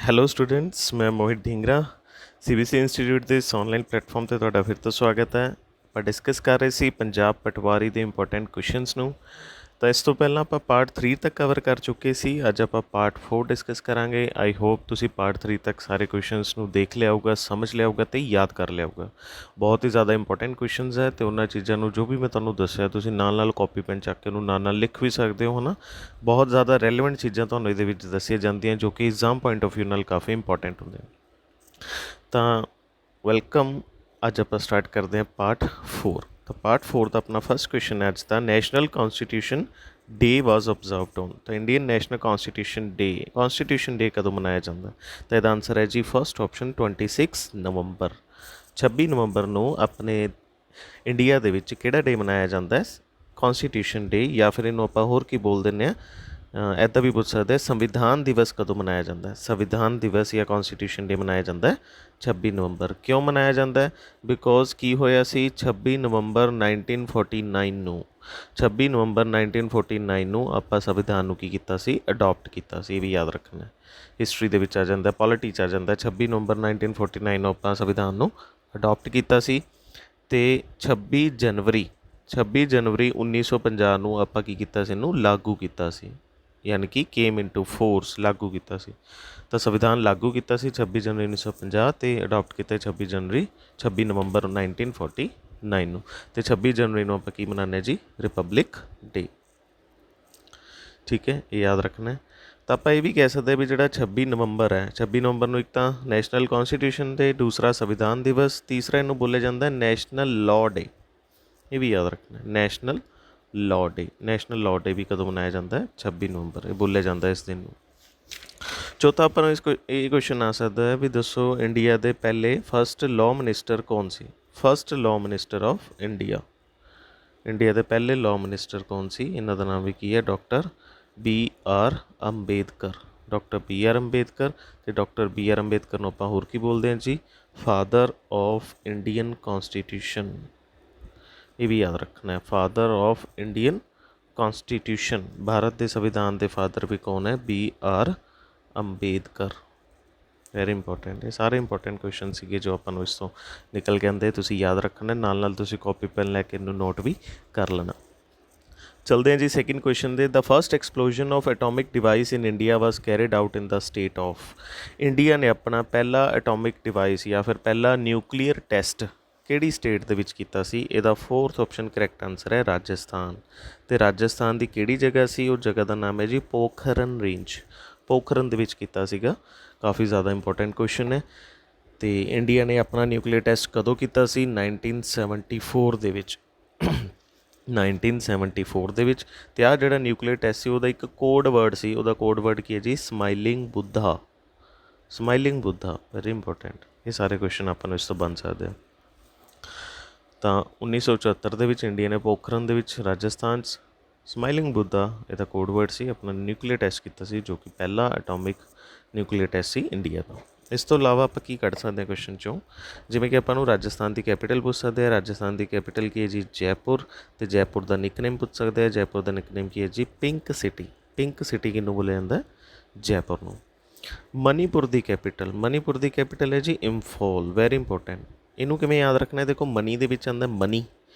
Hello students, ਮੈਂ ਮੋਹਿਤ Dhingra CBSE institute ਦੇ ਇਸ ਆਨਲਾਈਨ ਪਲੇਟਫਾਰਮ 'ਤੇ ਤੁਹਾਡਾ ਫਿਰ ਤੋਂ ਸਵਾਗਤ ਹੈ। ਆਪਾਂ ਡਿਸਕਸ ਕਰ ਰਹੇ ਸੀ ਪੰਜਾਬ ਪਟਵਾਰੀ ਦੇ ਇੰਪੋਰਟੈਂਟ ਕੁਐਸਚਨਸ ਨੂੰ। ਤਾਂ ਇਸ ਤੋਂ ਪਹਿਲਾਂ ਆਪਾਂ ਪਾਰਟ 3 ਤੱਕ ਕਵਰ ਕਰ ਚੁੱਕੇ ਸੀ। ਅੱਜ ਆਪਾਂ ਪਾਰਟ 4 ਡਿਸਕਸ ਕਰਾਂਗੇ। ਆਈ ਹੋਪ ਤੁਸੀਂ ਪਾਰਟ 3 ਤੱਕ ਸਾਰੇ ਕੁਐਸਚਨਸ ਨੂੰ ਦੇਖ ਲਿਆ ਹੋਊਗਾ, ਸਮਝ ਲਿਆ ਹੋਊਗਾ ਅਤੇ ਯਾਦ ਕਰ ਲਿਆ ਹੋਊਗਾ। ਬਹੁਤ ਹੀ ਜ਼ਿਆਦਾ ਇੰਪੋਰਟੈਂਟ ਕੁਐਸਚਨਸ ਹੈ ਅਤੇ ਉਹਨਾਂ ਚੀਜ਼ਾਂ ਨੂੰ ਜੋ ਵੀ ਮੈਂ ਤੁਹਾਨੂੰ ਦੱਸਿਆ ਤੁਸੀਂ ਨਾਲ ਨਾਲ ਕਾਪੀ ਪੈਨ ਚੱਕ ਕੇ ਉਹਨੂੰ ਨਾਲ ਨਾਲ ਲਿਖ ਵੀ ਸਕਦੇ ਹੋ, ਹੈ ਨਾ। ਬਹੁਤ ਜ਼ਿਆਦਾ ਰੈਲੇਵੈਂਟ ਚੀਜ਼ਾਂ ਤੁਹਾਨੂੰ ਇਹਦੇ ਵਿੱਚ ਦੱਸੀਆਂ ਜਾਂਦੀਆਂ ਜੋ ਕਿ ਐਗਜ਼ਾਮ ਪੁਆਇੰਟ ਆਫ ਵਿਊ ਨਾਲ ਕਾਫੀ ਇੰਪੋਰਟੈਂਟ ਹੁੰਦੇ ਤਾਂ ਵੈਲਕਮ। ਅੱਜ ਆਪਾਂ ਸਟਾਰਟ ਕਰਦੇ ਹਾਂ ਪਾਰਟ 4। ਤਾਂ ਪਾਰਟ 4 ਦਾ ਆਪਣਾ ਫਸਟ ਕੁਐਸਚਨ ਹੈ ਅੱਜ ਦਾ, ਨੈਸ਼ਨਲ ਕੌਨਸਟੀਟਿਊਸ਼ਨ ਡੇ ਵਾਜ਼ ਓਬਜ਼ਰਵਡ ਔਨ। ਤਾਂ ਇੰਡੀਅਨ ਨੈਸ਼ਨਲ ਕੌਨਸਟੀਟਿਊਸ਼ਨ ਡੇ ਕਦੋਂ ਮਨਾਇਆ ਜਾਂਦਾ? ਤਾਂ ਇਹਦਾ ਆਨਸਰ ਹੈ ਜੀ ਫਸਟ ਆਪਸ਼ਨ 26 ਨਵੰਬਰ। 26 ਨਵੰਬਰ ਨੂੰ ਆਪਣੇ ਇੰਡੀਆ ਦੇ ਵਿੱਚ ਕਿਹੜਾ ਡੇ ਮਨਾਇਆ ਜਾਂਦਾ ਹੈ? ਕੌਨਸਟੀਟਿਊਸ਼ਨ ਡੇ, ਜਾਂ ਫਿਰ ਇਹਨੂੰ ਆਪਾਂ ਹੋਰ ਕੀ ਬੋਲ ਦਿੰਦੇ ਹਾਂ, ਇੱਦਾਂ ਵੀ ਪੁੱਛ ਸਕਦੇ ਸੰਵਿਧਾਨ ਦਿਵਸ ਕਦੋਂ ਮਨਾਇਆ ਜਾਂਦਾ ਹੈ? ਸੰਵਿਧਾਨ ਦਿਵਸ ਜਾਂ ਕੌਨਸਟੀਟਿਊਸ਼ਨ ਡੇ ਮਨਾਇਆ ਜਾਂਦਾ ਹੈ 26 ਨਵੰਬਰ। ਕਿਉਂ ਮਨਾਇਆ ਜਾਂਦਾ ਹੈ? ਬਿਕੋਜ਼ ਕੀ ਹੋਇਆ ਸੀ 26 ਨਵੰਬਰ 1949 ਨੂੰ 26 ਨਵੰਬਰ 1949 ਨੂੰ ਆਪਾਂ ਸੰਵਿਧਾਨ ਨੂੰ ਕੀ ਕੀਤਾ ਸੀ? ਅਡੋਪਟ ਕੀਤਾ ਸੀ। ਇਹ ਵੀ ਯਾਦ ਰੱਖਣਾ, ਹਿਸਟਰੀ ਦੇ ਵਿੱਚ ਆ ਜਾਂਦਾ, ਪੋਲਿਟੀ 'ਚ ਆ ਜਾਂਦਾ। 26 ਨਵੰਬਰ 1949 ਨੂੰ ਆਪਾਂ ਸੰਵਿਧਾਨ ਨੂੰ ਅਡੋਪਟ ਕੀਤਾ ਸੀ ਅਤੇ 26 ਜਨਵਰੀ 1950 ਨੂੰ ਆਪਾਂ ਕੀ ਕੀਤਾ ਸੀ? ਇਹਨੂੰ ਲਾਗੂ ਕੀਤਾ ਸੀ, ਯਾਨੀ ਕਿ ਕੇਮ ਇਨਟੂ ਫੋਰਸ, ਲਾਗੂ ਕੀਤਾ ਸੀ। ਤਾਂ ਸੰਵਿਧਾਨ ਲਾਗੂ ਕੀਤਾ ਸੀ 26 ਜਨਵਰੀ 1950 ਅਤੇ ਅਡੋਪਟ ਕੀਤਾ 26 ਨਵੰਬਰ 1949 ਨੂੰ। ਅਤੇ 26 ਜਨਵਰੀ ਨੂੰ ਆਪਾਂ ਕੀ ਮਨਾਉਂਦੇ ਹਾਂ ਜੀ? ਰਿਪਬਲਿਕ ਡੇ। ਠੀਕ ਹੈ, ਇਹ ਯਾਦ ਰੱਖਣਾ। ਤਾਂ ਆਪਾਂ ਇਹ ਵੀ ਕਹਿ ਸਕਦੇ ਵੀ ਜਿਹੜਾ 26 ਨਵੰਬਰ ਹੈ, 26 ਨਵੰਬਰ ਨੂੰ ਇੱਕ ਤਾਂ ਨੈਸ਼ਨਲ ਕੌਨਸਟੀਟਿਊਸ਼ਨ ਡੇ, ਦੂਸਰਾ ਸੰਵਿਧਾਨ ਦਿਵਸ, ਤੀਸਰਾ ਇਹਨੂੰ ਬੋਲਿਆ ਜਾਂਦਾ ਨੈਸ਼ਨਲ ਲਾਅ ਡੇ। ਇਹ ਵੀ ਯਾਦ ਰੱਖਣਾ, ਨੈਸ਼ਨਲ ਲਾਅ ਡੇ। ਨੈਸ਼ਨਲ ਲਾਅ ਡੇ ਵੀ ਕਦੋਂ ਮਨਾਇਆ ਜਾਂਦਾ ਹੈ? 26 ਨਵੰਬਰ, ਇਹ ਬੋਲਿਆ ਜਾਂਦਾ ਇਸ ਦਿਨ ਨੂੰ। ਚੌਥਾ ਆਪਾਂ ਨੂੰ ਇਹ ਕੁਐਸਚਨ ਆ ਸਕਦਾ ਹੈ ਵੀ ਦੱਸੋ ਇੰਡੀਆ ਦੇ ਪਹਿਲੇ ਫਸਟ ਲਾਅ ਮਿਨਿਸਟਰ ਕੌਣ ਸੀ? First law minister of India. India ਦੇ ਪਹਿਲੇ ਲਾਅ ਮਿਨਿਸਟਰ ਕੌਣ ਸੀ? ਇਹਨਾਂ ਦਾ ਨਾਮ ਵੀ ਕੀ ਹੈ? Doctor BR Ambedkar. Doctor BR Ambedkar. ਅਤੇ ਡਾਕਟਰ BR ਅੰਬੇਦਕਰ ਨੂੰ ਆਪਾਂ ਹੋਰ ਕੀ ਬੋਲਦੇ ਹਾਂ ਜੀ? Father of Indian constitution. ਇਹ ਵੀ ਯਾਦ ਰੱਖਣਾ ਹੈ, father of Indian constitution. Bharat ਦੇ ਸੰਵਿਧਾਨ ਦੇ ਫਾਦਰ ਵੀ ਕੌਣ ਹੈ? BR ਅੰਬੇਦਕਰ। Very important. ਇਹ ਸਾਰੇ ਇੰਪੋਰਟੈਂਟ ਕੁਐਸਚਨ ਸੀਗੇ ਜੋ ਆਪਾਂ ਨੂੰ ਇਸ ਤੋਂ ਨਿਕਲ ਕੇ ਆਉਂਦੇ, ਤੁਸੀਂ ਯਾਦ ਰੱਖਣਾ। ਨਾਲ ਨਾਲ ਤੁਸੀਂ ਕਾਪੀ ਪੈਨ ਲੈ ਕੇ ਇਹਨੂੰ ਨੋਟ ਵੀ ਕਰ ਲੈਣਾ। ਚਲਦੇ ਹਾਂ ਜੀ ਸੈਕਿੰਡ ਕੁਐਸਚਨ ਦੇ। The first explosion of atomic device in India was carried out in the state of. India ਨੇ ਆਪਣਾ ਪਹਿਲਾ ਐਟੋਮਿਕ ਡਿਵਾਈਸ ਜਾਂ ਫਿਰ ਪਹਿਲਾ ਨਿਊਕਲੀਅਰ ਟੈਸਟ ਕਿਹੜੀ ਸਟੇਟ ਦੇ ਵਿੱਚ ਕੀਤਾ ਸੀ? ਇਹਦਾ ਫੋਰਥ ਆਪਸ਼ਨ ਕਰੈਕਟ ਆਨਸਰ ਹੈ ਰਾਜਸਥਾਨ। ਅਤੇ ਰਾਜਸਥਾਨ ਦੀ ਕਿਹੜੀ ਜਗ੍ਹਾ ਸੀ? ਉਹ ਜਗ੍ਹਾ ਦਾ ਨਾਮ ਹੈ ਜੀ ਪੋਖਰਨ ਰੇਂਜ। ਪੋਖਰਨ ਦੇ ਵਿੱਚ ਕੀਤਾ ਸੀਗਾ। ਕਾਫੀ ਜ਼ਿਆਦਾ ਇੰਪੋਰਟੈਂਟ ਕੁਐਸਚਨ ਹੈ। ਅਤੇ ਇੰਡੀਆ ਨੇ ਆਪਣਾ ਨਿਊਕਲੀਅਰ ਟੈਸਟ ਕਦੋਂ ਕੀਤਾ ਸੀ? 1974 ਦੇ ਵਿੱਚ। 1974 ਦੇ ਵਿੱਚ। ਅਤੇ ਆਹ ਜਿਹੜਾ ਨਿਊਕਲੀਅਰ ਟੈਸਟ ਸੀ ਉਹਦਾ ਇੱਕ ਕੋਡ ਵਰਡ ਸੀ। ਉਹਦਾ ਕੋਡ ਵਰਡ ਕੀ ਹੈ ਜੀ? Smiling Buddha. Smiling Buddha, very important. ਇਹ ਸਾਰੇ ਕੁਐਸਚਨ ਆਪਾਂ ਨੂੰ ਇਸ ਤੋਂ ਬਣ ਸਕਦੇ ਆ। ਤਾਂ 1974 ਦੇ ਵਿੱਚ ਇੰਡੀਆ ਨੇ ਪੋਖਰਨ ਦੇ ਵਿੱਚ ਰਾਜਸਥਾਨ 'ਚ ਸਮਾਈਲਿੰਗ ਬੁੱਧਾ ਇਹਦਾ ਕੋਡ ਵਰਡ ਸੀ, ਆਪਣਾ ਨਿਊਕਲੀਅਰ ਟੈਸਟ ਕੀਤਾ ਸੀ, ਜੋ ਕਿ ਪਹਿਲਾ ਐਟੋਮਿਕ ਨਿਊਕਲੀਅਰ ਟੈਸਟ ਸੀ ਇੰਡੀਆ ਦਾ। ਇਸ ਤੋਂ ਇਲਾਵਾ ਆਪਾਂ ਕੀ ਕੱਢ ਸਕਦੇ ਹਾਂ ਕੁਐਸਚਨ 'ਚੋਂ? ਜਿਵੇਂ ਕਿ ਆਪਾਂ ਨੂੰ ਰਾਜਸਥਾਨ ਦੀ ਕੈਪੀਟਲ ਪੁੱਛ ਸਕਦੇ ਆ। ਰਾਜਸਥਾਨ ਦੀ ਕੈਪੀਟਲ ਕੀ ਹੈ ਜੀ? ਜੈਪੁਰ। ਅਤੇ ਜੈਪੁਰ ਦਾ ਨਿਕਨੇਮ ਪੁੱਛ ਸਕਦੇ ਆ। ਜੈਪੁਰ ਦਾ ਨਿਕਨੇਮ ਕੀ ਹੈ ਜੀ? Pink city. ਪਿੰਕ ਸਿਟੀ ਕਿਹਨੂੰ ਬੋਲਿਆ ਜਾਂਦਾ? ਜੈਪੁਰ ਨੂੰ। ਮਨੀਪੁਰ ਦੀ ਕੈਪੀਟਲ ਹੈ ਜੀ ਇੰਫੋਲ। Very important. ਇਹਨੂੰ ਕਿਵੇਂ ਯਾਦ ਰੱਖਣਾ? ਦੇਖੋ ਮਨੀ ਦੇ ਵਿੱਚ ਆਉਂਦਾ ਮਨੀ।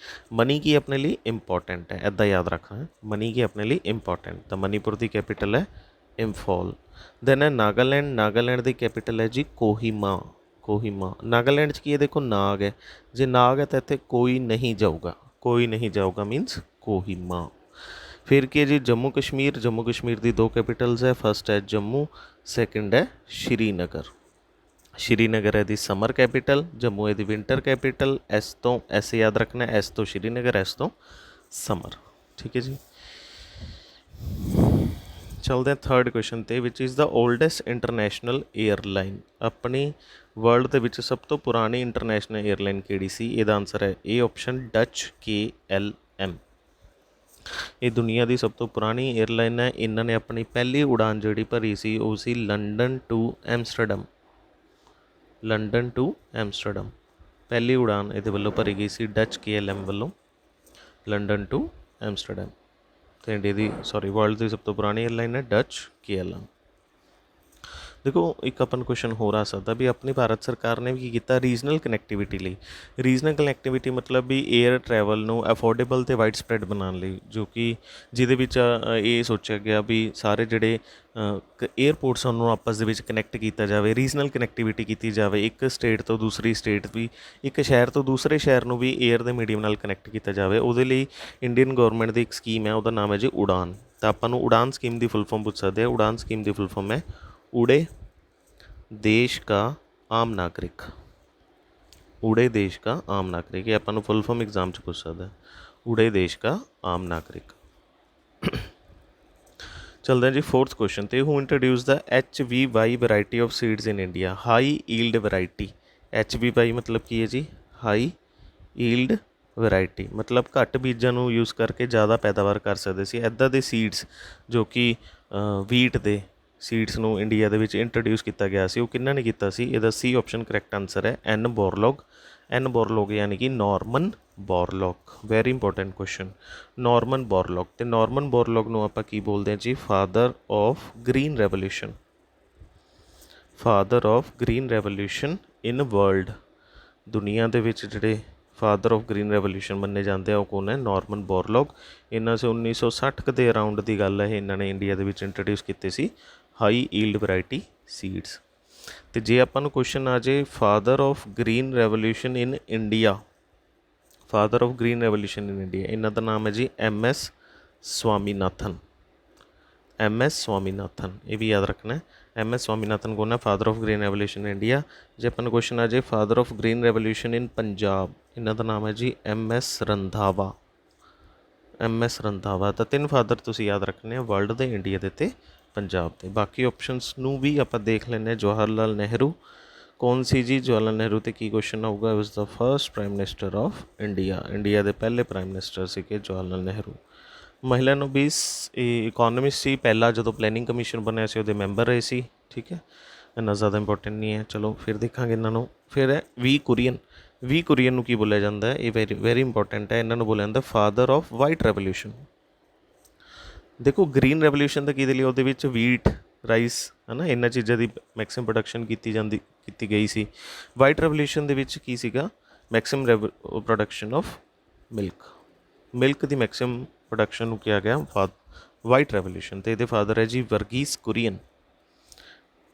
ਮਨੀ ਕੀ ਆਪਣੇ ਲਈ ਇੰਪੋਰਟੈਂਟ ਹੈ, ਇੱਦਾਂ ਯਾਦ ਰੱਖਣਾ। ਮਨੀ ਕੀ ਆਪਣੇ ਲਈ ਇੰਪੋਰਟੈਂਟ। ਤਾਂ ਮਨੀਪੁਰ ਦੀ ਕੈਪੀਟਲ ਹੈ ਇੰਫੋਲ। ਦੈਨ ਹੈ ਨਾਗਾਲੈਂਡ। ਨਾਗਾਲੈਂਡ ਦੀ ਕੈਪੀਟਲ ਹੈ ਜੀ ਕੋਹਿਮਾ। ਨਾਗਾਲੈਂਡ 'ਚ ਕੀ ਹੈ? ਦੇਖੋ ਨਾਗ ਹੈ। ਜੇ ਨਾਗ ਹੈ ਤਾਂ ਇੱਥੇ ਕੋਈ ਨਹੀਂ ਜਾਊਗਾ ਮੀਨਸ ਕੋਹਿਮਾ। ਫਿਰ ਕੀ ਹੈ ਜੀ? ਜੰਮੂ ਕਸ਼ਮੀਰ ਦੀ ਦੋ ਕੈਪੀਟਲਸ ਹੈ। ਫਸਟ ਹੈ ਜੰਮੂ, ਸੈਕਿੰਡ ਹੈ ਸ਼੍ਰੀਨਗਰ ਹੈ ਦੀ ਸਮਰ ਕੈਪੀਟਲ, ਜੰਮੂ ਇਹਦੀ ਵਿੰਟਰ ਕੈਪੀਟਲ। ਇਸ ਤੋਂ ਐਸੇ ਯਾਦ ਰੱਖਣਾ, ਇਸ ਤੋਂ ਸ਼੍ਰੀਨਗਰ, ਇਸ ਤੋਂ ਸਮਰ। ਠੀਕ ਹੈ ਜੀ। ਚਲਦੇ ਹਾਂ ਥਰਡ ਕੁਐਸਚਨ 'ਤੇ, ਵਿਚ ਇਜ਼ ਦਾ ਓਲਡੈਸਟ ਇੰਟਰਨੈਸ਼ਨਲ ਏਅਰਲਾਈਨ। ਆਪਣੀ ਵਰਲਡ ਦੇ ਵਿੱਚ ਸਭ ਤੋਂ ਪੁਰਾਣੀ ਇੰਟਰਨੈਸ਼ਨਲ ਏਅਰਲਾਈਨ ਕਿਹੜੀ ਸੀ? ਇਹਦਾ ਆਨਸਰ ਹੈ ਇਹ ਆਪਸ਼ਨ ਡੱਚ KLM। ਇਹ ਦੁਨੀਆ ਦੀ ਸਭ ਤੋਂ ਪੁਰਾਣੀ ਏਅਰਲਾਈਨ ਹੈ। ਇਹਨਾਂ ਨੇ ਆਪਣੀ ਪਹਿਲੀ ਉਡਾਨ ਜਿਹੜੀ ਭਰੀ ਸੀ ਉਹ ਸੀ ਲੰਡਨ ਟੂ ਐਮਸਟਰਡਮ। ਪਹਿਲੀ ਉਡਾਨ ਇਹਦੇ ਵੱਲੋਂ ਭਰੀ ਗਈ ਸੀ ਡੱਚ KLM ਵੱਲੋਂ, ਲੰਡਨ ਟੂ ਐਮਸਟਰਡਮ। ਅਤੇ ਇੰਡੀਆ ਦੀ ਵਰਲਡ ਦੀ ਸਭ ਤੋਂ ਪੁਰਾਣੀ ਏਅਰਲਾਈਨ ਹੈ ਡੱਚ KLM। देखो एक अपन क्वेश्चन हो रहा सकता भी अपनी भारत सरकार ने भी ਕੀਤਾ ਰੀਜਨਲ ਕਨੈਕਟੀਵਿਟੀ ਲਈ। ਰੀਜਨਲ ਕਨੈਕਟੀਵਿਟੀ ਮਤਲਬ ਵੀ 에ਅਰ ਟਰੈਵਲ ਨੂੰ ਅਫੋਰਡੇਬਲ ਅਤੇ ਵਾਈਡ ਸਪਰੈਡ ਬਣਾਉਣ ਲਈ, ਜੋ ਕਿ ਜਿਹਦੇ ਵਿੱਚ ਇਹ ਸੋਚਿਆ ਗਿਆ ਵੀ ਸਾਰੇ ਜਿਹੜੇ ਏਅਰਪੋਰਟਸ ਉਹਨੂੰ ਆਪਸ ਦੇ ਵਿੱਚ ਕਨੈਕਟ ਕੀਤਾ ਜਾਵੇ, ਰੀਜਨਲ ਕਨੈਕਟੀਵਿਟੀ ਕੀਤੀ ਜਾਵੇ, ਇੱਕ ਸਟੇਟ ਤੋਂ ਦੂਸਰੀ ਸਟੇਟ ਵੀ, ਇੱਕ ਸ਼ਹਿਰ ਤੋਂ ਦੂਸਰੇ ਸ਼ਹਿਰ ਨੂੰ ਵੀ ਏਅਰ ਦੇ ਮੀਡੀਅਮ ਨਾਲ ਕਨੈਕਟ ਕੀਤਾ ਜਾਵੇ। ਉਹਦੇ ਲਈ ਇੰਡੀਅਨ ਗੌਰਮੈਂਟ ਦੀ ਇੱਕ ਸਕੀਮ ਹੈ, ਉਹਦਾ ਨਾਮ ਹੈ ਜੀ ਉਡਾਨ। ਤਾਂ ਆਪਾਂ ਨੂੰ ਉਡਾਨ ਸਕੀਮ ਦੀ ਫੁੱਲ ਫਾਰਮ ਪੁੱਛ ਸਕਦੇ ਆ। ਉਡਾਨ ਸਕੀਮ ਦੀ ਫੁੱਲ ਫਾਰਮ ਹੈ उड़े देश का आम नागरिक। उड़े देश का आम नागरिक, ये अपन फुल फॉर्म एग्जाम च पूछ सकता है। उड़े देश का आम नागरिक। चलते हैं जी फोर्थ क्वेश्चन ते। Who introduce the HVY variety of seeds in India? High yield variety. HVY मतलब की है जी? हाई ईल्ड ਵੈਰਾਈਟੀ, ਮਤਲਬ ਘੱਟ ਬੀਜਾਂ ਨੂੰ ਯੂਜ਼ ਕਰਕੇ ਜ਼ਿਆਦਾ ਪੈਦਾਵਾਰ ਕਰ ਸਕਦੇ ਸੀ। ਇੱਦਾਂ ਦੇ ਸੀਡਸ ਜੋ ਕਿ ਵੀਟ ਦੇ ਸੀਡਸ ਨੂੰ ਇੰਡੀਆ ਦੇ ਵਿੱਚ ਇੰਟਰੋਡਿਊਸ ਕੀਤਾ ਗਿਆ ਸੀ, ਉਹ ਕਿਹਨਾਂ ਨੇ ਕੀਤਾ ਸੀ? ਇਹਦਾ ਸੀ ਆਪਸ਼ਨ ਕਰੈਕਟ ਆਨਸਰ ਹੈ ਐਨ ਬੋਰਲੋਗ। ਐਨ ਬੋਰਲੋਗ ਯਾਨੀ ਕਿ Norman Borlaug. Very important question, Norman Borlaug. ਅਤੇ ਨੋਰਮਨ ਬੋਰਲੋਗ ਨੂੰ ਆਪਾਂ ਕੀ ਬੋਲਦੇ ਹਾਂ ਜੀ? Father of green revolution. Father of green revolution in world. ਦੁਨੀਆ ਦੇ ਵਿੱਚ ਜਿਹੜੇ ਫਾਦਰ ਆਫ ਗ੍ਰੀਨ ਰੈਵੋਲਿਊਸ਼ਨ ਮੰਨੇ ਜਾਂਦੇ ਆ ਉਹ ਕੌਣ ਹੈ? ਨਾਰਮਨ ਬੋਰਲੋਗ। ਇਹਨਾਂ 1960 ਦੇ ਅਰਾਊਂਡ ਦੀ ਗੱਲ ਹੈ, ਇਹਨਾਂ ਨੇ ਇੰਡੀਆ ਦੇ ਵਿੱਚ ਇੰਟਰੋਡਿਊਸ ਕੀਤੇ ਸੀ ਹਾਈ ਈਲਡ ਵੈਰਾਈਟੀ ਸੀਡਸ। ਅਤੇ ਜੇ ਆਪਾਂ ਨੂੰ ਕੁਐਸਚਨ ਆ ਜੇ father of green revolution in India, father of green revolution in India, ਇਹਨਾਂ ਦਾ ਨਾਮ ਹੈ ਜੀ MS ਸਵਾਮੀਨਾਥਨ। MS ਸਵਾਮੀਨਾਥਨ, ਇਹ ਵੀ ਯਾਦ ਰੱਖਣਾ। MS ਸਵਾਮੀਨਾਥਨ ਕੌਣ ਹੈ? Father of green revolution India. ਜੇ ਆਪਾਂ ਨੂੰ ਕੁਐਸਚਨ ਆ ਜੇ ਫਾਦਰ ਆਫ ਗ੍ਰੀਨ ਰੈਵੋਲਿਊਸ਼ਨ ਇਨ ਪੰਜਾਬ, ਇਹਨਾਂ ਦਾ ਨਾਮ ਹੈ ਜੀ MS ਰੰਧਾਵਾ। MS ਰੰਧਾਵਾ। ਤਾਂ 3 ਫਾਦਰ ਤੁਸੀਂ ਯਾਦ ਰੱਖਣੇ ਆ, ਵਰਲਡ ਦੇ, ਇੰਡੀਆ ਦੇ ਅਤੇ ਪੰਜਾਬ ਦੇ। ਬਾਕੀ ਆਪਸ਼ਨਸ ਨੂੰ ਵੀ ਆਪਾਂ ਦੇਖ ਲੈਂਦੇ ਹਾਂ। ਜਵਾਹਰ ਲਾਲ ਨਹਿਰੂ ਕੌਣ ਸੀ ਜੀ? ਜਵਾਹਰ ਲਾਲ ਨਹਿਰੂ 'ਤੇ ਕੀ ਕੁਐਸਚਨ ਆਊਗਾ? Was the first prime minister of India. India ਦੇ ਪਹਿਲੇ ਪ੍ਰਾਈਮ ਮਿਨਿਸਟਰ ਸੀਗੇ ਜਵਾਹਰ ਲਾਲ ਨਹਿਰੂ। ਮਹਿਲਾ ਨੂੰ ਵੀ ਇਕੋਨਮਿਸਟ ਸੀ ਪਹਿਲਾਂ, ਜਦੋਂ ਪਲੈਨਿੰਗ ਕਮਿਸ਼ਨ ਬਣਿਆ ਸੀ ਉਹਦੇ ਮੈਂਬਰ ਰਹੇ ਸੀ। ਠੀਕ ਹੈ, ਇੰਨਾ ਜ਼ਿਆਦਾ ਇੰਪੋਰਟੈਂਟ ਨਹੀਂ ਹੈ। ਚਲੋ ਫਿਰ ਦੇਖਾਂਗੇ ਇਹਨਾਂ ਨੂੰ। ਫਿਰ ਹੈ ਵੀ ਕੁਰੀਅਨ। ਵੀ ਕੁਰੀਅਨ ਨੂੰ ਕੀ ਬੋਲਿਆ ਜਾਂਦਾ ਹੈ? ਇਹ ਵੈਰੀ ਇੰਪੋਰਟੈਂਟ ਹੈ। ਇਹਨਾਂ ਨੂੰ ਬੋਲਿਆ ਜਾਂਦਾ ਫਾਦਰ ਆਫ ਵਾਈਟ ਰੈਵੋਲਿਊਸ਼ਨ। ਦੇਖੋ ਗ੍ਰੀਨ ਰੈਵੋਲਿਊਸ਼ਨ ਦਾ ਕਿਹਦੇ ਲਈ? ਉਹਦੇ ਵਿੱਚ ਵੀਟ, ਰਾਈਸ, ਹੈ ਨਾ, ਇਹਨਾਂ ਚੀਜ਼ਾਂ ਦੀ ਮੈਕਸਿਮਮ ਪ੍ਰੋਡਕਸ਼ਨ ਕੀਤੀ ਗਈ ਸੀ। ਵਾਈਟ ਰੈਵੋਲਿਊਸ਼ਨ ਦੇ ਵਿੱਚ ਕੀ ਸੀਗਾ? Maximum production of milk the maximum production ਨੂੰ ਕਿਹਾ ਗਿਆ ਵਾਈਟ ਰੈਵੋਲਿਊਸ਼ਨ। ਅਤੇ ਇਹਦੇ ਫਾਦਰ ਹੈ ਜੀ ਵਰਗੀਸ ਕੁਰੀਅਨ।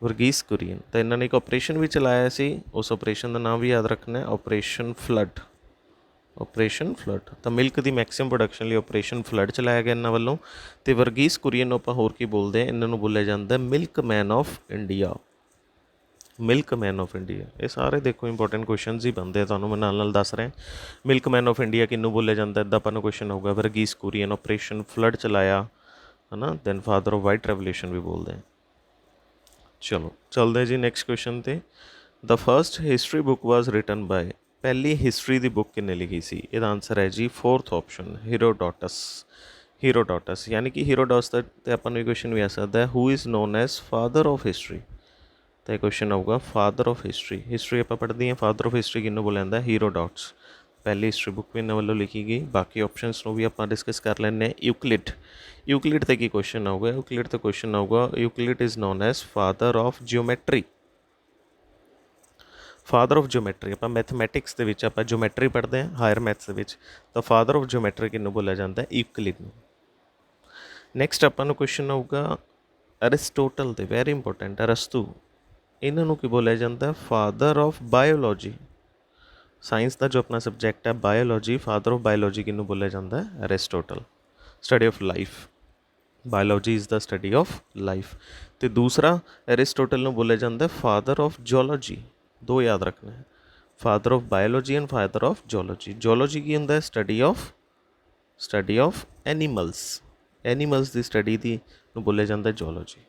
ਵਰਗੀਸ ਕੁਰੀਅਨ। ਤਾਂ ਇਹਨਾਂ ਨੇ ਇੱਕ ਆਪਰੇਸ਼ਨ ਵੀ ਚਲਾਇਆ ਸੀ, ਉਸ ਆਪਰੇਸ਼ਨ ਦਾ ਨਾਮ ਵੀ ਯਾਦ ਰੱਖਣਾ, ਆਪਰੇਸ਼ਨ ਫਲੱਡ। Operation flood. ਤਾਂ ਮਿਲਕ ਦੀ ਮੈਕਸਿਮਮ ਪ੍ਰੋਡਕਸ਼ਨ ਲਈ ਆਪਰੇਸ਼ਨ ਫਲੱਡ ਚਲਾਇਆ ਗਿਆ ਇਹਨਾਂ ਵੱਲੋਂ। ਅਤੇ ਵਰਗੀਸ ਕੁਰੀਅਨ ਨੂੰ ਆਪਾਂ ਹੋਰ ਕੀ ਬੋਲਦੇ ਹਾਂ? ਇਹਨਾਂ ਨੂੰ ਬੋਲਿਆ ਜਾਂਦਾ milk man of India. Milk man of India. ਇਹ ਸਾਰੇ ਦੇਖੋ ਇੰਪੋਰਟੈਂਟ ਕੁਐਸਚਨਸ ਹੀ ਬਣਦੇ ਆ, ਤੁਹਾਨੂੰ ਮੈਂ ਨਾਲ ਨਾਲ ਦੱਸ ਰਿਹਾ। ਮਿਲਕ ਮੈਨ ਆਫ ਇੰਡੀਆ ਕਿਹਨੂੰ ਬੋਲਿਆ ਜਾਂਦਾ? ਇੱਦਾਂ ਆਪਾਂ ਨੂੰ ਕੁਐਸਚਨ ਹੋਊਗਾ। ਵਰਗੀਸ ਕੁਰੀਅਨ, ਆਪਰੇਸ਼ਨ ਫਲੱਡ ਚਲਾਇਆ, ਹੈ ਨਾ। Then father of white revolution ਵੀ ਬੋਲਦੇ ਆ। ਚਲੋ ਚੱਲਦੇ ਜੀ ਨੈਕਸਟ ਕੁਐਸਚਨ 'ਤੇ। The first history book was written by. ਪਹਿਲੀ ਹਿਸਟਰੀ ਦੀ ਬੁੱਕ ਕਿਹਨੇ ਲਿਖੀ ਸੀ? ਇਹਦਾ ਆਨਸਰ ਹੈ ਜੀ ਫੋਰਥ ਆਪਸ਼ਨ, ਹੀਰੋਡੋਟਸ। ਹੀਰੋਡੋਟਸ ਯਾਨੀ ਕਿ ਹੀਰੋਡੋਟਸ ਦਾ 'ਤੇ ਆਪਾਂ ਨੂੰ ਇਹ ਕੁਐਸਚਨ ਵੀ ਆ ਸਕਦਾ, who is known as father of history. ਤਾਂ ਇਹ ਕੁਐਸਚਨ ਆਊਗਾ ਫਾਦਰ ਆਫ ਹਿਸਟਰੀ। ਹਿਸਟਰੀ ਆਪਾਂ ਪੜ੍ਹਦੇ ਹਾਂ, ਫਾਦਰ ਆਫ ਹਿਸਟਰੀ ਕਿਹਨੂੰ ਬੋਲਿਆ ਜਾਂਦਾ? ਹੀਰੋਡੋਟਸ। ਪਹਿਲੀ ਹਿਸਟਰੀ ਬੁੱਕ ਵੀ ਇਹਨਾਂ ਵੱਲੋਂ ਲਿਖੀ ਗਈ। ਬਾਕੀ ਆਪਸ਼ਨਸ ਨੂੰ ਵੀ ਆਪਾਂ ਡਿਸਕਸ ਕਰ ਲੈਂਦੇ ਹਾਂ। ਯੂਕਲਿਡ। ਯੂਕਲਿਡ 'ਤੇ ਕੀ ਕੁਐਸਚਨ ਆਊਗਾ? ਯੂਕਲਿਡ 'ਤੇ ਕੁਐਸਚਨ ਆਊਗਾ Euclid is known as father of geometry. Father of geometry. ਆਪਾਂ ਮੈਥਮੈਟਿਕਸ ਦੇ ਵਿੱਚ ਆਪਾਂ ਜਿਓਮੈਟਰੀ ਪੜ੍ਹਦੇ ਹਾਂ, ਹਾਇਰ ਮੈਥਸ ਦੇ ਵਿੱਚ। ਤਾਂ ਫਾਦਰ ਆਫ ਜਿਓਮੈਟਰੀ ਕਿਹਨੂੰ ਬੋਲਿਆ ਜਾਂਦਾ? ਯੂਕਲਿਡ ਨੂੰ। ਨੈਕਸਟ ਆਪਾਂ ਨੂੰ ਕੁਐਸਚਨ ਆਊਗਾ ਅਰਿਸਟੋਟਲ 'ਤੇ, ਵੈਰੀ ਇੰਪੋਰਟੈਂਟ, ਅਰਸਤੂ। ਇਹਨਾਂ ਨੂੰ ਕੀ ਬੋਲਿਆ ਜਾਂਦਾ? Father of biology. ਸਾਇੰਸ ਦਾ ਜੋ ਆਪਣਾ ਸਬਜੈਕਟ ਹੈ ਬਾਇਓਲੋਜੀ, ਫਾਦਰ ਆਫ ਬਾਇਓਲੋਜੀ ਕਿਹਨੂੰ ਬੋਲਿਆ ਜਾਂਦਾ? Aristotle. Study of life. Biology is the study of life. ਅਤੇ ਦੂਸਰਾ ਅਰਿਸਟੋਟਲ ਨੂੰ ਬੋਲਿਆ ਜਾਂਦਾ ਫਾਦਰ ਆਫ ਜੀਓਲੋਜੀ। ਦੋ ਯਾਦ ਰੱਖਣਾ ਹੈ, father of biology and father of zoology. Zoology ਕੀ ਹੁੰਦਾ? Study of animals. ਐਨੀਮਲਸ ਦੀ ਸਟੱਡੀ ਦੀ ਨੂੰ ਬੋਲਿਆ ਜਾਂਦਾ ਜੀਓਲੋਜੀ।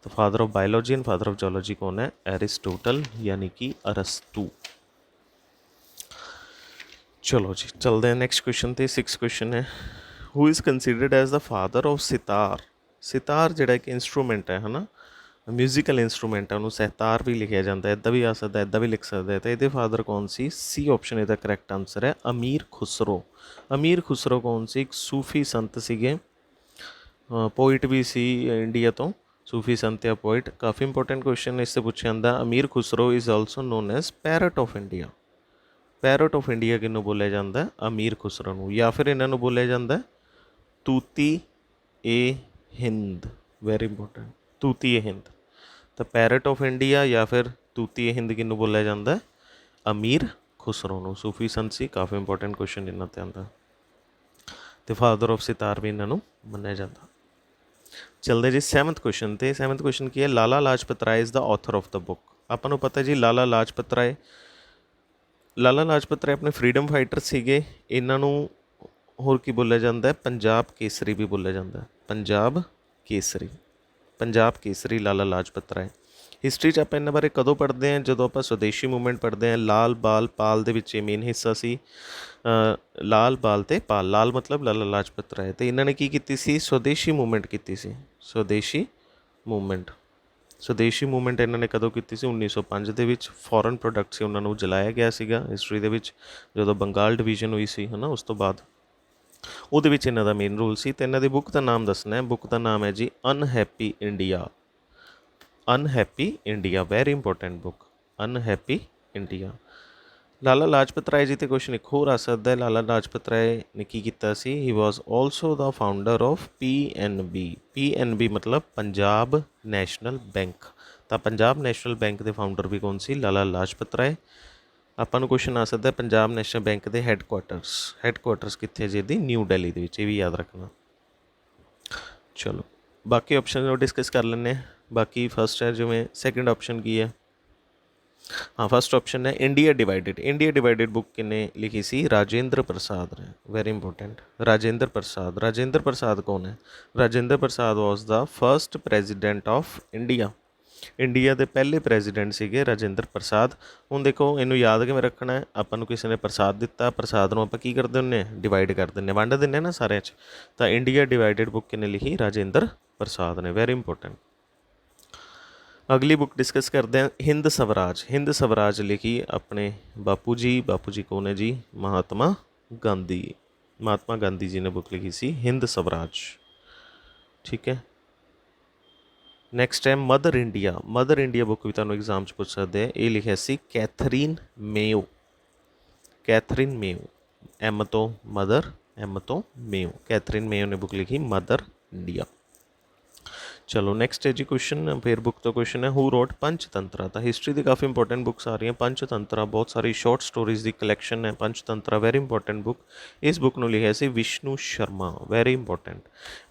ਤਾਂ father of biology and father of zoology ਕੌਣ ਹੈ? ਅਰਿਸਟੋਟਲ ਯਾਨੀ ਕਿ ਅਰਸਤੂ। ਚਲੋ ਜੀ ਚੱਲਦੇ ਹਾਂ ਨੈਕਸਟ ਕੁਐਸਚਨ 'ਤੇ। 6 ਕੁਐਸਚਨ ਹੈ, who is considered as the father of sitar. Sitar ਜਿਹੜਾ ਇੱਕ ਇੰਸਟਰੂਮੈਂਟ ਹੈ ਨਾ, ਮਿਊਜ਼ੀਕਲ ਇੰਸਟਰੂਮੈਂਟ ਹੈ, ਉਹਨੂੰ ਸਹਿਤਾਰ ਵੀ ਲਿਖਿਆ ਜਾਂਦਾ, ਇੱਦਾਂ ਵੀ ਆ ਸਕਦਾ, ਇੱਦਾਂ ਵੀ ਲਿਖ ਸਕਦਾ। ਤਾਂ ਇਹਦੇ ਫਾਦਰ ਕੌਣ ਸੀ? ਸੀ ਆਪਸ਼ਨ ਇਹਦਾ ਕਰੈਕਟ ਆਨਸਰ ਹੈ ਅਮੀਰ ਖੁਸਰੋ। ਅਮੀਰ ਖੁਸਰੋ ਕੌਣ ਸੀ? ਇੱਕ ਸੂਫੀ ਸੰਤ ਸੀਗੇ, ਪੋਇਟ ਵੀ ਸੀ ਇੰਡੀਆ ਤੋਂ, सूफी संत या पोइट, काफ़ी इंपॉर्टेंट क्वेश्चन इससे पूछा जाता। Amir Khusro is also known as parrot of India. Parrot of India किनू बोलिया जाता है? अमीर खुसरो नू। या फिर इन्हों बोलिया जाता है तूती ए हिंद। वेरी इंपॉर्टेंट, तूती ए हिंद। तो पैरट ऑफ इंडिया या फिर तूती ए हिंद किनू बोलिया जाता है? अमीर खुसरो नू। सूफी संत सी, काफ़ी इंपॉर्टेंट क्वेश्चन इन्हों ते आंदा। तो फादर ऑफ सितार भी इन्हों मन्निया जाता। चलते जी 7th क्वेश्चन। तो 7th क्वेश्चन की है? Lala Lajpat Rai is the author of the book. आपको पता जी लाला लाजपत राय, लाला लाजपत राय अपने फ्रीडम फाइटर सीगे। इन्हों होर की बोलिया जाता है? पंजाब केसरी भी बोलिया जाता है। पंजाब केसरी, पंजाब केसरी लाला लाजपत राय। हिस्टरी च आप इन्होंने बारे कदों पढ़ते हैं? जो आप स्वदेशी मूवमेंट पढ़ते हैं। लाल बाल पाल दे विच मेन हिस्सा सी। लाल बाल ते पाल, लाल मतलब लाला लाजपत राय। तो इन्होंने की कीती सी? स्वदेशी मूवमेंट की सी। स्वदेशी मूवमेंट, स्वदेशी मूवमेंट इन्होंने कदों की सी? 1905 ਦੇ ਵਿੱਚ। फॉरन प्रोडक्ट से उन्होंने जलाया गया ਸੀਗਾ हिस्टरी ਦੇ ਵਿੱਚ ਜਦੋਂ ਬੰਗਾਲ ਡਿਵੀਜ਼ਨ ਹੋਈ ਸੀ, ਹੈ ਨਾ, ਉਸ ਤੋਂ ਬਾਅਦ ਉਹਦੇ ਵਿੱਚ ਇਹਨਾਂ ਦਾ ਮੇਨ ਰੋਲ ਸੀ। ਤੇ ਇਹਨਾਂ ਦੀ ਬੁੱਕ ਦਾ ਨਾਮ ਦੱਸਣਾ ਹੈ। ਬੁੱਕ ਦਾ ਨਾਮ ਹੈ ਜੀ unhappy India. Unhappy India, very important book, unhappy India. Lala Lajpat Rai ji ਤੇ ਕੁਐਸਚਨ ਇੱਕ ਹੋਰ ਆ ਸਕਦਾ ਹੈ। ਲਾਲਾ ਲਾਜਪਤ ਰਾਏ ਨੇ ਕੀ ਕੀਤਾ ਸੀ? He was also the founder of PNB। PNB ਮਤਲਬ ਪੰਜਾਬ ਨੈਸ਼ਨਲ ਬੈਂਕ। ਤਾਂ ਪੰਜਾਬ ਨੈਸ਼ਨਲ ਬੈਂਕ ਦੇ ਫਾਊਂਡਰ ਵੀ ਕੌਣ ਸੀ? ਲਾਲਾ ਲਾਜਪਤ ਰਾਏ। ਆਪਾਂ ਨੂੰ ਕੁਐਸਚਨ ਆ ਸਕਦਾ ਪੰਜਾਬ ਨੈਸ਼ਨਲ ਬੈਂਕ ਦੇ ਹੈੱਡਕੁਆਟਰਸ ਕਿੱਥੇ ਜੀ? ਇਹਦੀ ਨਿਊ ਦਿੱਲੀ ਦੇ ਵਿੱਚ। ਇਹ ਵੀ ਯਾਦ ਰੱਖਣਾ। ਚਲੋ ਬਾਕੀ ਆਪਸ਼ਨ ਨੂੰ ਡਿਸਕਸ ਕਰ ਲੈਂਦੇ ਹਾਂ। ਬਾਕੀ ਫਸਟ ਹੈ ਜਿਵੇਂ ਸੈਕਿੰਡ ਆਪਸ਼ਨ ਕੀ ਹੈ? हाँ, फस्ट ऑप्शन है India divided. India divided book किन्ने लिखी सी? राजेंद्र प्रसाद ने। Very important, Rajendra Prasad. राजेंद्र प्रसाद कौन है? Rajendra Prasad was the first president of India. India के पहले प्रेजिडेंट सीगे राजेंद्र प्रसाद। हुण देखो इनू याद किवें रखना है? आपां नूं किसी ने प्रसाद दिता, प्रसाद नूं आपां की करदे हुंदे आ? डिवाइड कर दिंदे, वंड दिंदे ना सारे च। तो इंडिया डिवाइडेड बुक किन्ने लिखी? राजेंद्र प्रसाद ने। Very important. अगली बुक डिस्कस करते हैं हिंद स्वराज। हिंद स्वराज लिखी अपने बापू जी। बापू जी कौन है जी? महात्मा गांधी। महात्मा गांधी जी ने बुक लिखी सी हिंद स्वराज। ठीक है। नैक्सट है mother India. Mother India book भी तुहानूं एग्जाम च पूछ सकते हैं। ये लिखा सी Catherine Mayo. Catherine Mayo, M तो मदर, एम तो मेयो। कैथरीन मेयो ने बुक लिखी मदर इंडिया। चलो नैक्सट है जी क्वेश्चन, फिर बुक तो क्वेश्चन है हू रोट पंचतंत्रा। तो हिस्टरी की काफ़ी इंपॉर्टेंट बुक्स आ रही हैं। पंचतंत्रा बहुत सारी शॉर्ट स्टोरीज की कलैक्शन है। Panchatantra very important book. इस बुक को लिखा से विष्णु शर्मा। Very important,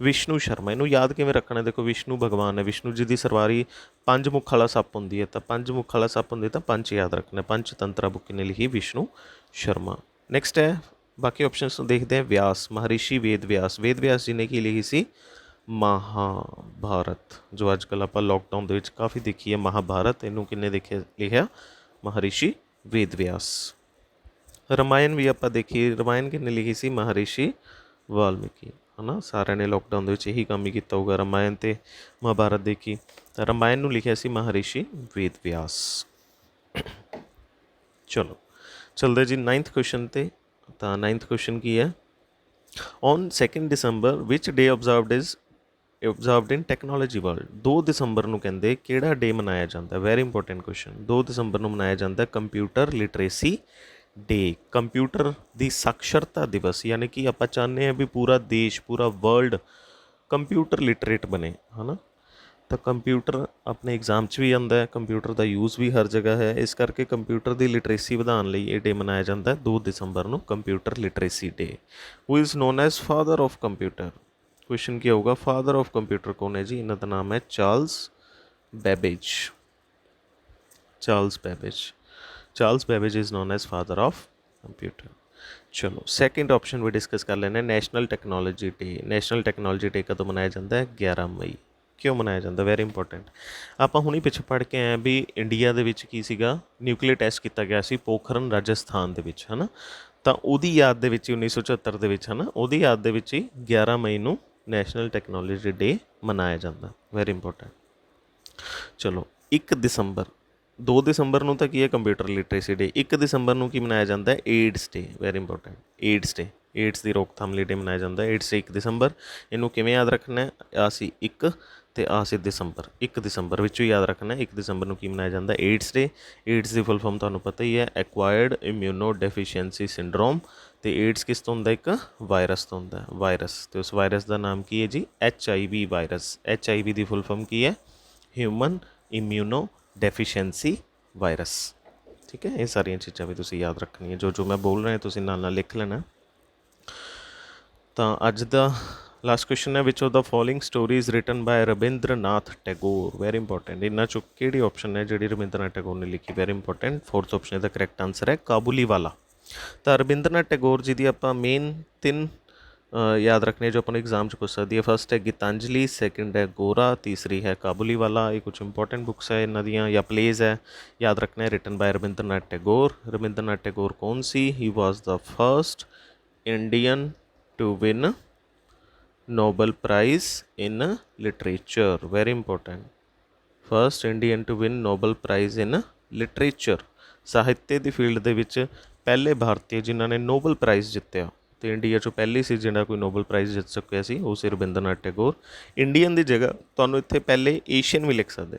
Vishnu Sharma. इनू याद किवें रखना है? देखो विष्णु भगवान है, विष्णु जी की सरवारी 5 मुख वाला सप होंदी है। तो 5 मुख वाला सप होंगे तो 5 याद रखना है। पंचतंत्रा बुक ने लिखी विष्णु शर्मा। नैक्सट है बाकी ऑप्शन देखते हैं। व्यास, महर्षि वेद व्यास। वेद व्यास जी ने की लिखी सी? महाभारत। जो अजकल आप लॉकडाउन के काफ़ी देखी है महाभारत। इनू किन्ने देखे लिखा? महर्षि वेद व्यास। रामायण भी आप देखिए, रामायण किन्ने लिखी सी? महर्षि वाल्मीकि, है ना। सारे ने लॉकडाउन के यही काम ही किया होगा, रामायण तो महाभारत देखी। तो रामायण नू लिखा सी महर्षि वेद व्यास। चलो चलते जी 9th क्वेश्चन ते। तो 9th क्वेश्चन की है? On 2 December which day observed in technology world. 2 December ਨੂੰ ਕਹਿੰਦੇ ਕਿਹੜਾ ਡੇ ਮਨਾਇਆ ਜਾਂਦਾ? Very important question. 2 December ਨੂੰ ਮਨਾਇਆ ਜਾਂਦਾ ਕੰਪਿਊਟਰ ਲਿਟਰੇਸੀ ਡੇ। ਕੰਪਿਊਟਰ ਦੀ ਸਾਖਰਤਾ ਦਿਵਸ। ਯਾਨੀ ਕਿ ਆਪਾਂ ਚਾਹੁੰਦੇ ਹਾਂ ਵੀ ਪੂਰਾ ਦੇਸ਼, ਪੂਰਾ ਵਰਲਡ ਕੰਪਿਊਟਰ ਲਿਟਰੇਟ ਬਣੇ, ਹੈ ਨਾ। तो कंप्यूटर अपने एग्जाम च भी आता है, कंप्यूटर का यूज़ भी हर जगह है। इस करके कंप्यूटर की लिटरेसी बढ़ाने लिए ये डे मनाया जाता है 2 December को, computer literacy day. Who is known as father of computer. Question क्या होगा? फादर ऑफ कंप्यूटर कौन है जी? इन्हों का नाम है Charles Babbage. Charles Babbage. Charles Babbage is known as father of computer. चलो सैकेंड ऑप्शन भी डिस्कस कर लेने। National technology day. National technology day कदों मनाया जाता है? 11 मई। क्यों मनाया जाता? Very important. आप हुणी पिछे पढ़ के आए भी इंडिया के विच की सीगा? न्यूक्लियर टैसट किया गया सी पोखरण राजस्थान के विच, है ना। तो उहदी याद दे विच 1974 के विच, है ना, उहदी याद दे विच ही 11 मई नूं नैशनल टैक्नोलॉजी डे मनाया जाता। Very important. चलो 1 December 2 December नूं तां की है? Computer literacy day. 1 December नूं की मनाया जाता है? AIDS day. Very important, AIDS day. AIDS की रोकथाम लिए डे मनाया जाता है। AIDS day 1 December। इनू किवें याद रखना है? आ सी 1 ਤੇ ਆ ਸੀ ਦਸੰਬਰ, 1 ਦਸੰਬਰ ਵਿੱਚੋਂ ਯਾਦ ਰੱਖਣਾ 1 ਦਸੰਬਰ ਨੂੰ ਕੀ ਮਨਾਇਆ ਜਾਂਦਾ, ਏਡਸ ਡੇ। ਏਡਸ ਦੀ ਫੁੱਲ ਫਾਰਮ ਤੁਹਾਨੂੰ ਪਤਾ ਹੀ ਹੈ, ਐਕਵਾਇਰਡ ਇਮਿਊਨੋ ਡੈਫੀਸ਼ੀਐਂਸੀ ਸਿੰਡਰੋਮ। ਤੇ ਏਡਸ ਕਿਸ ਤੋਂ ਹੁੰਦਾ, ਇੱਕ ਵਾਇਰਸ ਤੋਂ ਹੁੰਦਾ, ਵਾਇਰਸ। ਤੇ ਉਸ ਵਾਇਰਸ ਦਾ ਨਾਮ ਕੀ ਹੈ ਜੀ, HIV ਵਾਇਰਸ। HIV ਦੀ ਫੁੱਲ ਫਾਰਮ ਕੀ ਹੈ, ਹਿਊਮਨ ਇਮਿਊਨੋ ਡੈਫੀਸ਼ੀਐਂਸੀ ਵਾਇਰਸ। ਠੀਕ ਹੈ, ਇਹ ਸਾਰੀਆਂ ਚੀਜ਼ਾਂ ਵੀ ਤੁਸੀਂ ਯਾਦ ਰੱਖਣੀਆਂ, ਜੋ ਮੈਂ ਬੋਲ ਰਿਹਾ ਤੁਸੀਂ ਨਾਲ ਨਾਲ ਲਿਖ ਲੈਣਾ। ਤਾਂ ਅੱਜ ਦਾ ਲਾਸਟ ਕੁਐਸਚਨ ਹੈ, which of the following stories written by Rabindranath Tagore. Very important, ਇਹਨਾਂ 'ਚੋਂ ਕਿਹੜੀ ਆਪਸ਼ਨ ਹੈ ਜਿਹੜੀ ਰਵਿੰਦਰਨਾਥ ਟੈਗੋਰ ਨੇ ਲਿਖੀ, ਵੈਰੀ ਇੰਪੋਰਟੈਂਟ। ਫੋਰਥ ਆਪਸ਼ਨ ਦਾ ਕਰੈਕਟ ਆਂਸਰ ਹੈ ਕਾਬੁਲੀਵਾਲਾ। ਤਾਂ ਰਵਿੰਦਰਨਾਥ ਟੈਗੋਰ ਜੀ ਦੀ ਆਪਾਂ ਮੇਨ 3 ਯਾਦ ਰੱਖਣੇ ਜੋ ਆਪਾਂ ਨੂੰ ਐਗਜ਼ਾਮ 'ਚ ਪੁੱਛ ਸਕਦੀ ਹੈ। ਫਸਟ ਹੈ ਗੀਤਾਂਜਲੀ, ਸੈਕਿੰਡ ਹੈ ਗੋਰਾ, ਤੀਸਰੀ ਹੈ ਕਾਬੁਲੀਵਾਲਾ। ਇਹ ਕੁਛ ਇੰਪੋਰਟੈਂਟ ਬੁੱਕਸ ਹੈ ਇਹਨਾਂ ਦੀਆਂ ਜਾਂ ਪਲੇਜ਼ ਹੈ, ਯਾਦ ਰੱਖਣਾ ਹੈ, ਰਿਟਨ ਬਾਏ ਰਵਿੰਦਰਨਾਥ ਟੈਗੋਰ। ਰਵਿੰਦਰਨਾਥ ਟੈਗੋਰ ਕੌਣ ਸੀ, he was the first Indian to win Nobel Prize in Literature. Very important. First Indian to win Nobel Prize in Literature. Sahitya the field ਦੇ ਵਿੱਚ ਪਹਿਲੇ ਭਾਰਤੀ ਜਿਨ੍ਹਾਂ ਨੇ ਨੋਬਲ ਪ੍ਰਾਈਜ਼ ਜਿੱਤਿਆ, ਅਤੇ ਇੰਡੀਆ 'ਚੋਂ ਪਹਿਲੀ ਸੀ ਜਿਹੜਾ ਕੋਈ ਨੋਬਲ ਪ੍ਰਾਈਜ਼ ਜਿੱਤ ਚੁੱਕਿਆ ਸੀ, ਉਹ ਸੀ ਰਵਿੰਦਰਨਾਥ ਟੈਗੋਰ। ਇੰਡੀਅਨ ਦੀ ਜਗ੍ਹਾ ਤੁਹਾਨੂੰ ਇੱਥੇ ਪਹਿਲੇ ਏਸ਼ੀਅਨ ਵੀ ਲਿਖ ਸਕਦੇ,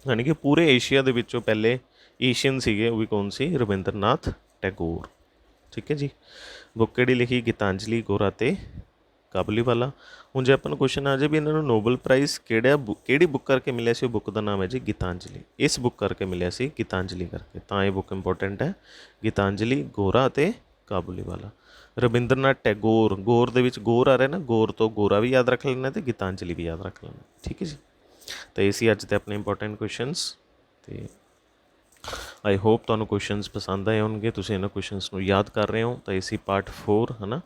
ਯਾਨੀ ਕਿ ਪੂਰੇ ਏਸ਼ੀਆ ਦੇ ਵਿੱਚੋਂ ਪਹਿਲੇ ਏਸ਼ੀਅਨ ਸੀਗੇ, ਉਹ ਵੀ ਕੌਣ ਸੀ, ਰਵਿੰਦਰਨਾਥ ਟੈਗੋਰ। ਠੀਕ ਹੈ ਜੀ। ਬੁੱਕ ਕਿਹੜੀ ਲਿਖੀ, ਗੀਤਾਂਜਲੀ, ਗੋਰਾ ਅਤੇ ਕਾਬੁਲੀਵਾਲਾ। ਹੁਣ ਜੇ ਆਪਾਂ ਨੂੰ ਕੁਐਸਚਨ ਆ ਜਾਏ ਵੀ ਇਹਨਾਂ ਨੂੰ ਨੋਬਲ ਪ੍ਰਾਈਜ਼ ਕਿਹੜੀ ਬੁੱਕ ਕਰਕੇ ਮਿਲਿਆ ਸੀ, ਉਹ ਬੁੱਕ ਦਾ ਨਾਮ ਹੈ ਜੀ ਗੀਤਾਂਜਲੀ। ਇਸ ਬੁੱਕ ਕਰਕੇ ਮਿਲਿਆ ਸੀ, ਗੀਤਾਂਜਲੀ ਕਰਕੇ, ਤਾਂ ਇਹ ਬੁੱਕ ਇੰਪੋਰਟੈਂਟ ਹੈ। ਗੀਤਾਂਜਲੀ, ਗੋਰਾ ਅਤੇ ਕਾਬੁਲੀਵਾਲਾ। ਰਵਿੰਦਰਨਾਥ ਟੈਗੋਰ, ਗੌਰ ਦੇ ਵਿੱਚ ਗੌਰ ਆ ਰਿਹਾ ਨਾ, ਗੌਰ ਤੋਂ ਗੋਰਾ ਵੀ ਯਾਦ ਰੱਖ ਲੈਣਾ ਅਤੇ ਗੀਤਾਂਜਲੀ ਵੀ ਯਾਦ ਰੱਖ ਲੈਣਾ। ਠੀਕ ਹੈ ਜੀ। ਤਾਂ ਇਹ ਸੀ ਅੱਜ ਦੇ ਆਪਣੇ ਇੰਪੋਰਟੈਂਟ ਕੁਐਸਚਨਸ। ਅਤੇ ਆਈ ਹੋਪ ਤੁਹਾਨੂੰ ਕੁਐਸਚਨਸ ਪਸੰਦ ਆਏ ਹੋਣਗੇ, ਤੁਸੀਂ ਇਹਨਾਂ ਕੁਐਸਚਨਸ ਨੂੰ ਯਾਦ ਕਰ ਰਹੇ ਹੋ। ਤਾਂ ਇਹ ਸੀ ਪਾਰਟ 4, ਹੈ ਨਾ।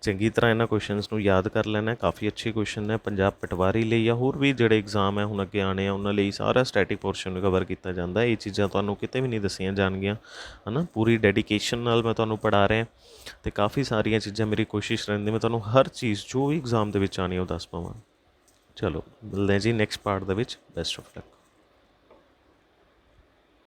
ਚੰਗੀ ਤਰ੍ਹਾਂ ਇਹਨਾਂ ਕੁਐਸਚਨਸ ਨੂੰ ਯਾਦ ਕਰ ਲੈਣਾ, ਕਾਫੀ ਅੱਛੇ ਕੁਐਸਚਨ ਨੇ ਪੰਜਾਬ ਪਟਵਾਰੀ ਲਈ ਜਾਂ ਹੋਰ ਵੀ ਜਿਹੜੇ ਐਗਜ਼ਾਮ ਹੈ ਹੁਣ ਅੱਗੇ ਆਉਣੇ ਆ ਉਹਨਾਂ ਲਈ, ਸਾਰਾ ਸਟੈਟਿਕ ਪੋਰਸ਼ਨ ਨੂੰ ਕਵਰ ਕੀਤਾ ਜਾਂਦਾ। ਇਹ ਚੀਜ਼ਾਂ ਤੁਹਾਨੂੰ ਕਿਤੇ ਵੀ ਨਹੀਂ ਦੱਸੀਆਂ ਜਾਣਗੀਆਂ, ਹੈ ਨਾ। ਪੂਰੀ ਡੈਡੀਕੇਸ਼ਨ ਨਾਲ ਮੈਂ ਤੁਹਾਨੂੰ ਪੜ੍ਹਾ ਰਿਹਾ, ਅਤੇ ਕਾਫੀ ਸਾਰੀਆਂ ਚੀਜ਼ਾਂ ਮੇਰੀ ਕੋਸ਼ਿਸ਼ ਰਹਿੰਦੀ ਮੈਂ ਤੁਹਾਨੂੰ ਹਰ ਚੀਜ਼ ਜੋ ਵੀ ਐਗਜ਼ਾਮ ਦੇ ਵਿੱਚ ਆਉਣੀ ਉਹ ਦੱਸ ਪਾਵਾਂ। ਚਲੋ ਮਿਲਦੇ ਜੀ ਨੈਕਸਟ ਪਾਰਟ ਦੇ ਵਿੱਚ। Best of luck.